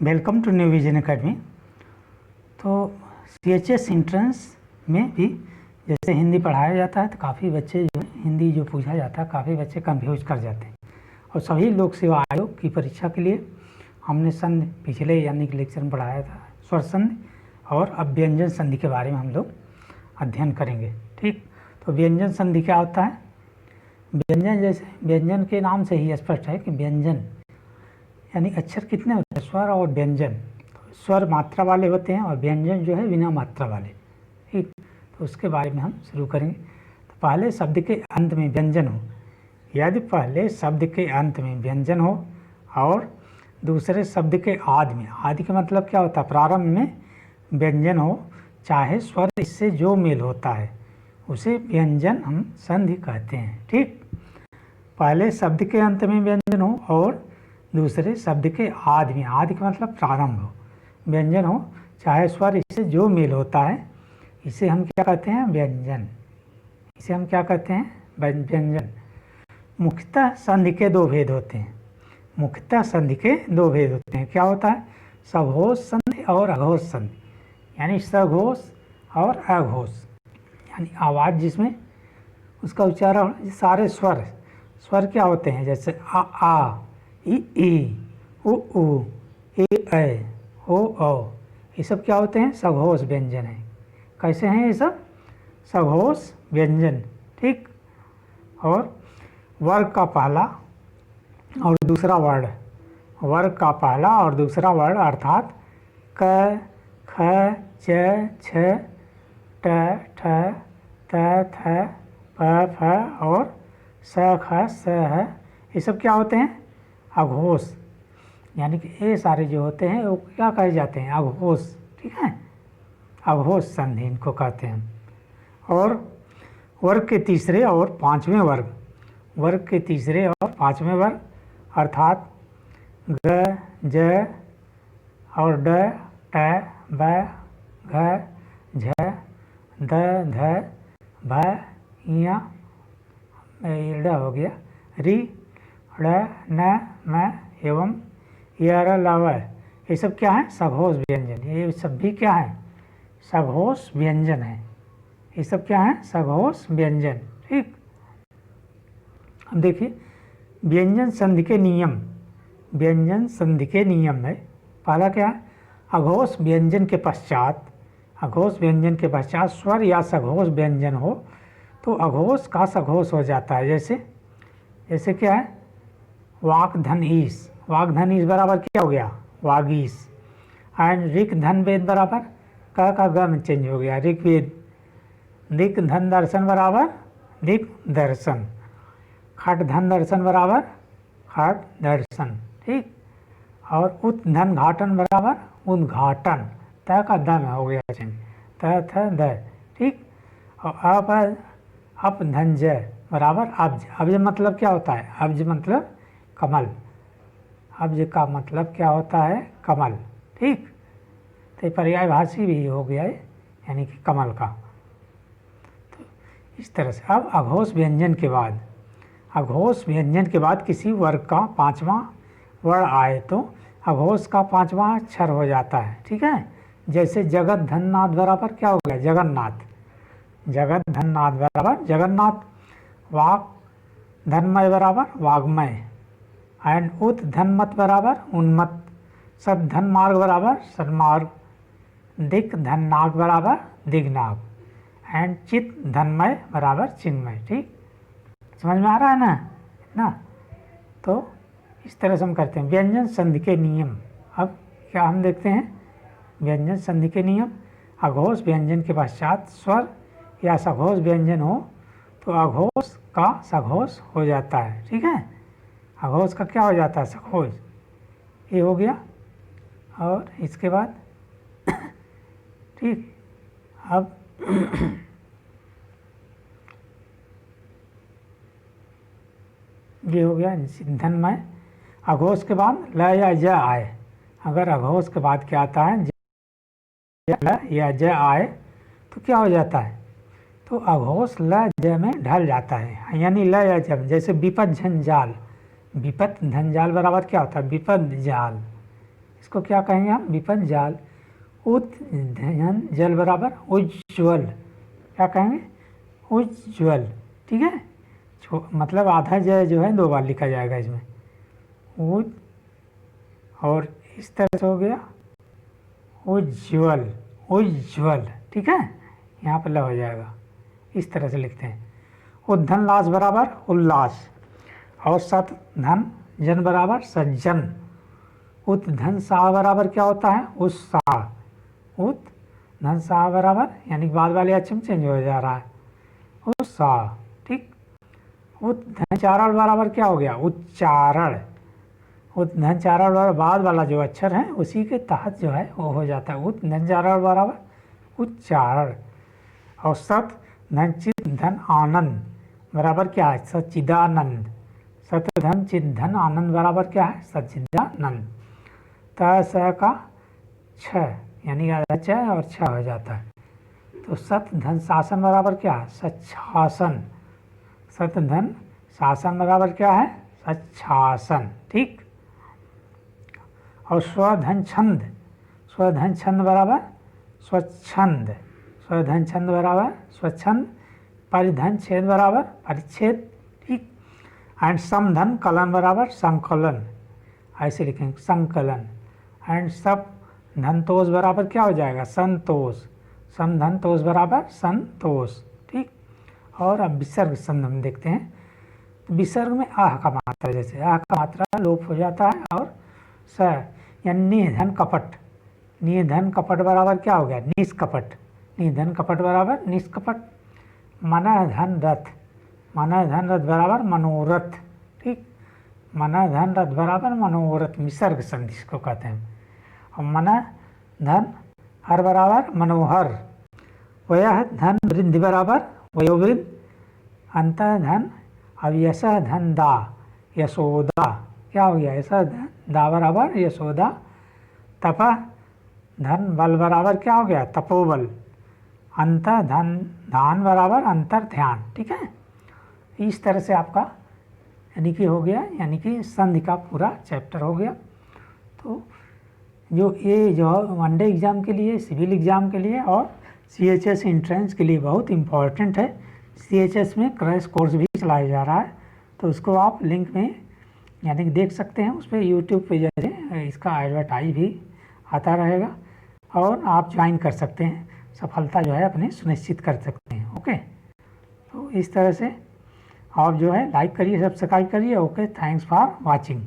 Welcome to New Vision Academy. तो CHS entrance में भी जैसे हिंदी पढ़ाया जाता है तो काफ़ी बच्चे जो हिंदी जो पूछा जाता है काफ़ी बच्चे कंफ्यूज कर जाते हैं। और सभी लोक सेवा आयोग की परीक्षा के लिए हमने संधि पिछले यानी कि लेक्चर में पढ़ाया था स्वर संधि, और अब व्यंजन संधि के बारे में हम लोग अध्ययन करेंगे। ठीक, तो व्यंजन संधि क्या होता है? व्यंजन जैसे व्यंजन के नाम से ही स्पष्ट है कि व्यंजन यानी अक्षर कितने होते हैं, स्वर और व्यंजन। स्वर मात्रा वाले होते हैं और व्यंजन जो है बिना मात्रा वाले। ठीक, तो उसके बारे में हम शुरू करेंगे। तो पहले शब्द के अंत में व्यंजन हो, यदि पहले शब्द के अंत में व्यंजन हो और दूसरे शब्द के आदि में, आदि का मतलब क्या होता है, प्रारंभ में व्यंजन हो, चाहे स्वर इससे जो मेल होता है उसे व्यंजन हम संधि कहते हैं। ठीक, पहले शब्द के अंत में व्यंजन हो और दूसरे शब्द के आदि में, आदि का मतलब प्रारंभ हो, व्यंजन हो, चाहे स्वर इससे जो मेल होता है, इसे हम क्या कहते हैं? व्यंजन। इसे हम क्या कहते हैं? व्यंजन। मुख्यतः संधि के दो भेद होते हैं। मुख्यतः संधि के दो भेद होते हैं। क्या होता है? सघोष संधि और अघोष संधि, यानी सघोष और अघोष, यानी आवाज़ जिसमें उसका उच्चारण सारे स्वर क्या होते हैं, जैसे आ ई उ ए ऐ ओ औ, ये सब क्या होते हैं? सघोष व्यंजन है। कैसे हैं ये सब? सघोष व्यंजन। ठीक, और वर्ग का पहला और दूसरा वर्ण, वर्ग का पहला और दूसरा वर्ण अर्थात क ख च छ ट ठ त थ प फ और स ख स ह, ये सब क्या होते हैं? अघोष, यानी कि ये सारे जो होते हैं वो क्या कहे जाते हैं? अघोष। ठीक है, अघोष संधि इनको कहते हैं। और वर्ग के तीसरे और पांचवें वर्ग, वर्ग के तीसरे और पांचवें वर्ग अर्थात ग ज और ड ट ब घ झ द ध भ य ड हो गया, रि ड़ न म एवं यर लव, ये सब क्या है? सघोष व्यंजन। ये सब भी क्या है? सघोष व्यंजन है। ये सब क्या है? सघोष व्यंजन। ठीक, अब देखिए व्यंजन संधि के नियम। व्यंजन संधि के नियम में पहला क्या है? अघोष व्यंजन के पश्चात, अघोष व्यंजन के पश्चात स्वर या सघोष व्यंजन हो तो अघोष का सघोष हो जाता है। जैसे क्या है? वाक धन ईस, वाक धन ईस बराबर क्या हो गया? वागीस। एंड ऋक धन वेद बराबर क का ग में चेंज हो गया, ऋग्वेद। दिक धन दर्शन बराबर दिक दर्शन। खट धन दर्शन बराबर खट दर्शन। ठीक, और उत धन घाटन बराबर उद्घाटन, त का द में हो गया चेंज, त थ द। ठीक, और अप धन ज बराबर अब्ज। अब्ज मतलब क्या होता है? अब्ज मतलब कमल। अब्ज का मतलब क्या होता है? कमल। ठीक, तो पर्यायभाषी भी हो गया है, यानी कि कमल का। तो इस तरह से अब अघोष व्यंजन के बाद, अघोष व्यंजन के बाद किसी वर्ग का पांचवा वर्ण आए तो अघोष का पांचवा अक्षर हो जाता है। ठीक है, जैसे जगत धननाथ बराबर क्या हो गया? जगन्नाथ। जगत धननाथ बराबर जगन्नाथ। वाक धनमय बराबर वाग्मय। एंड उत धनमत बराबर उन्मत्त। सद धन मार्ग बराबर सन्मार्ग। दिक धन नाग बराबर दिग्नाग। एंड चित धनमय बराबर चिन्मय। ठीक, समझ में आ रहा है ना? तो इस तरह से हम करते हैं व्यंजन संधि के नियम। अब क्या हम देखते हैं? व्यंजन संधि के नियम। अघोष व्यंजन के पश्चात स्वर या सघोष व्यंजन हो तो अघोष का सघोष हो जाता है। ठीक है, अघोष का क्या हो जाता है? सघोष। ये हो गया। और इसके बाद ठीक, अब ये हो गया धनमय। अघोष के बाद ल या ज आए, अगर अघोष के बाद क्या आता है? ल या ज आए तो क्या हो जाता है? तो अघोष ल ज में ढल जाता है, यानी ल या ज। जैसे विपद झंझाल, विपद झंझाल बराबर क्या होता है? विपद जाल। इसको क्या कहेंगे हम? विपद जाल। उत धन जल बराबर उज्ज्वल, क्या कहेंगे? उज्ज्वल। ठीक है, मतलब आधा ज जो है 2 बार लिखा जाएगा इसमें, उज, और इस तरह से हो गया उज्ज्वल, उज्ज्वल। ठीक है, यहाँ पर ल हो जाएगा, इस तरह से लिखते हैं। उद्धन लास बराबर उल्लास, और सत धन जन बराबर सज्जन। उत धन सा बराबर क्या होता है? उत्साह। उत धन सा बराबर, यानी बाद वाले अक्षर चेंज हो जा रहा है, उत्साह। ठीक, उत धन चारण बराबर क्या हो गया? उच्चारण। उत धन चारण बराबर बाद वाला जो अक्षर है उसी के तहत जो है वो हो जाता है। उत धन चारण बराबर उच्चारण। और सत धन चित धन आनंद बराबर क्या है? सच्चिदानंद। सत धन चित धन आनंद बराबर क्या है? सच्चिदानंद। त स का छ, यानी छ और छ हो जाता है। तो सत धन शासन बराबर क्या है? सच्छासन। सत धन शासन बराबर क्या है? सच्छासन। ठीक, और स्वधन छंद, स्वधन छंद बराबर स्वच्छंद। स्वधन छंद बराबर स्वच्छंद। परिधन छेद बराबर परिच्छेद। ठीक, एंड समधन कलन बराबर संकलन, ऐसे लिखेंगे संकलन। एंड सब धनतोष बराबर क्या हो जाएगा? संतोष। समधन तोष बराबर संतोष। ठीक, और अब विसर्ग संध हम देखते हैं। विसर्ग में आह का मात्रा, जैसे आह का मात्रा लोप हो जाता है, और स यानी निधन कपट। निधन कपट बराबर क्या हो गया? निष्कपट। निधन कपट बराबर निष्कपट। मन धन रथ, मन धन रथ बराबर मनोरथ। ठीक, मन धन रथ बराबर मनोरथ, विसर्ग संधि इसको कहते हैं। और मन धन हर बराबर मनोहर। वयः धन वृद्धि बराबर वयोवृद्ध। अंत धन, अब यश धन दा, यशोदा, क्या हो गया? यश धन दा बराबर यशोदा। तप धन बल बराबर क्या हो गया? तपोबल। अंत धन धान बराबर अंतर ध्यान। ठीक है, इस तरह से आपका यानी कि हो गया, यानी कि संधि का पूरा चैप्टर हो गया। तो जो ये जो वनडे एग्ज़ाम के लिए, सिविल एग्ज़ाम के लिए और CHS एंट्रेंस के लिए बहुत इम्पॉर्टेंट है। CHS में क्रैश कोर्स भी चलाया जा रहा है, तो उसको आप लिंक में यानी कि देख सकते हैं। उस पर यूट्यूब पे जैसे इसका एडवर्टाइज भी आता रहेगा, और आप ज्वाइन कर सकते हैं, सफलता जो है अपनी सुनिश्चित कर सकते हैं। ओके, तो इस तरह से आप जो है लाइक करिए, सब्सक्राइब करिए। Okay, thanks for watching.